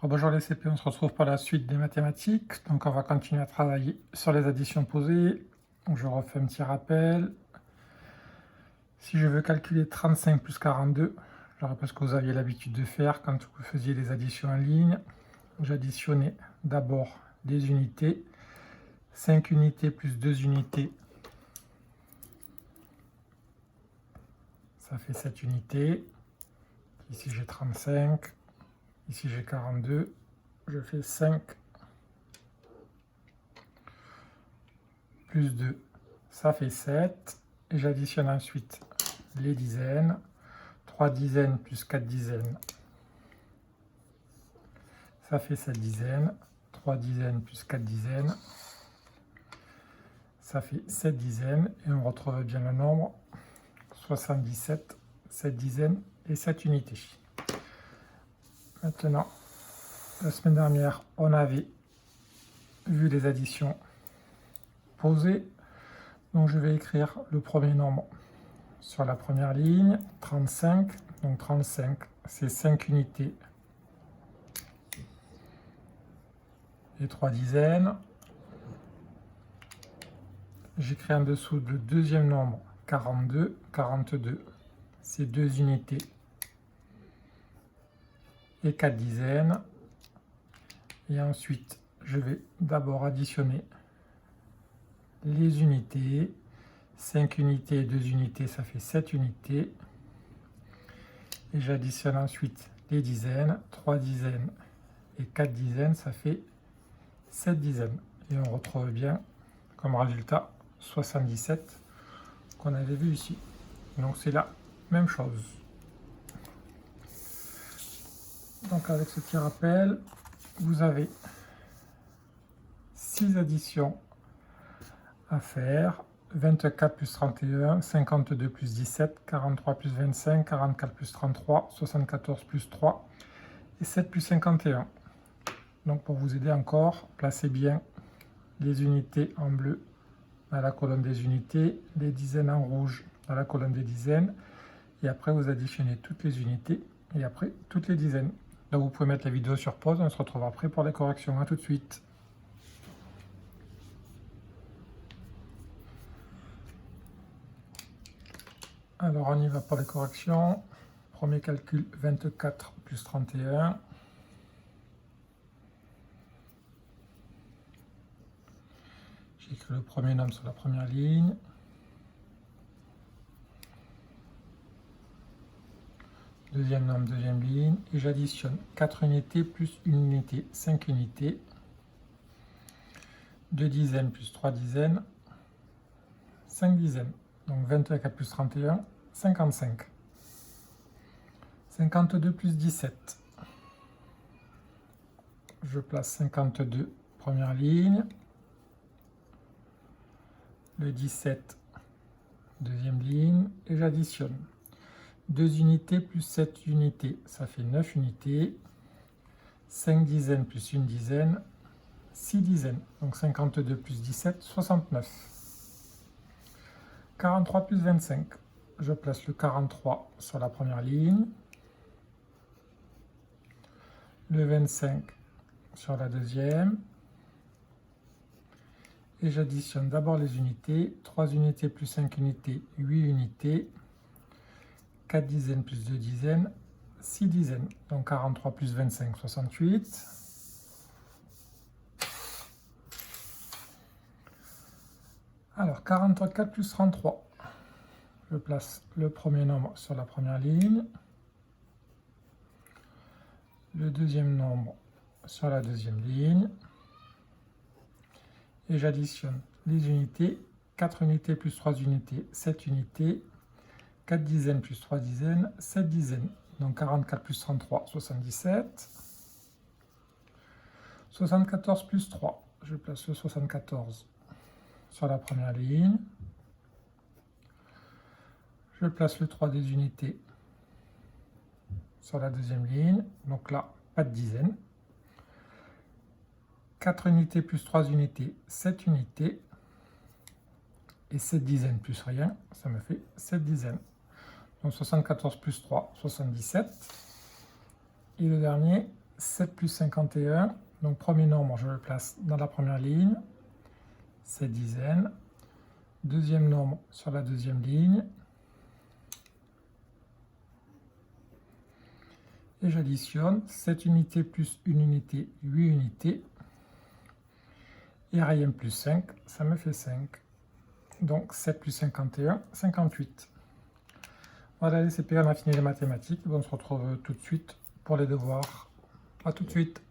Bonjour les CP, on se retrouve pour la suite des mathématiques. Donc on va continuer à travailler sur les additions posées. Donc, je refais un petit rappel. Si je veux calculer 35 plus 42, je rappelle ce que vous aviez l'habitude de faire quand vous faisiez les additions en ligne. J'additionnais d'abord des unités. 5 unités plus 2 unités, ça fait 7 unités. Ici j'ai 35, ici j'ai 42. Je fais 5 plus 2, ça fait 7. Et j'additionne ensuite les dizaines. 3 dizaines plus 4 dizaines, ça fait 7 dizaines. 3 dizaines plus 4 dizaines, ça fait 7 dizaines. Et on retrouve bien le nombre 77, 7 dizaines et 7 unités. Maintenant, la semaine dernière, on avait vu les additions posées. Donc je vais écrire le premier nombre sur la première ligne, 35. Donc 35, c'est 5 unités et 3 dizaines. J'écris en dessous le deuxième nombre, 42. 42, c'est 2 unités et 4 dizaines. Et ensuite, je vais d'abord additionner les unités. 5 unités et 2 unités, ça fait 7 unités. Et j'additionne ensuite les dizaines. 3 dizaines et 4 dizaines, ça fait 7 dizaines. Et on retrouve bien comme résultat 77 qu'on avait vu ici. Donc c'est la même chose. Donc avec ce petit rappel, vous avez 6 additions à faire. 24 plus 31, 52 plus 17, 43 plus 25, 44 plus 33, 74 plus 3 et 7 plus 51. Donc pour vous aider encore, placez bien les unités en bleu dans la colonne des unités, les dizaines en rouge dans la colonne des dizaines, et après vous additionnez toutes les unités et après toutes les dizaines. Donc vous pouvez mettre la vidéo sur pause, on se retrouve après pour les corrections. À tout de suite. Alors on y va pour les corrections. Premier calcul, 24 plus 31. J'écris le premier nombre sur la première ligne. Deuxième nombre, deuxième ligne. Et j'additionne 4 unités plus 1 unité, 5 unités. 2 dizaines plus 3 dizaines, 5 dizaines. Donc 24 plus 31, 55. 52 plus 17. Je place 52, première ligne. Le 17, deuxième ligne. Et j'additionne 2 unités plus 7 unités, ça fait 9 unités. 5 dizaines plus 1 dizaine, 6 dizaines. Donc 52 plus 17, 69. 43 plus 25. Je place le 43 sur la première ligne. Le 25 sur la deuxième. Et j'additionne d'abord les unités. 3 unités plus 5 unités, 8 unités. 4 dizaines plus 2 dizaines, 6 dizaines. Donc 43 plus 25, 68. Alors 44 plus 33. Je place le premier nombre sur la première ligne. Le deuxième nombre sur la deuxième ligne. Et j'additionne les unités. 4 unités plus 3 unités, 7 unités. 4 dizaines plus 3 dizaines, 7 dizaines. Donc 44 plus 33, 77. 74 plus 3. Je place le 74 sur la première ligne. Je place le 3 des unités sur la deuxième ligne. Donc là, pas de dizaines. 4 unités plus 3 unités, 7 unités. Et 7 dizaines plus rien, ça me fait 7 dizaines. Donc 74 plus 3, 77. Et le dernier, 7 plus 51, donc premier nombre, je le place dans la première ligne, c'est dizaines. Deuxième nombre sur la deuxième ligne. Et j'additionne 7 unités plus 1 unité, 8 unités. Et RIM plus 5, ça me fait 5. Donc 7 plus 51, 58. Voilà les CP, on a fini les mathématiques. On se retrouve tout de suite pour les devoirs. A tout de suite.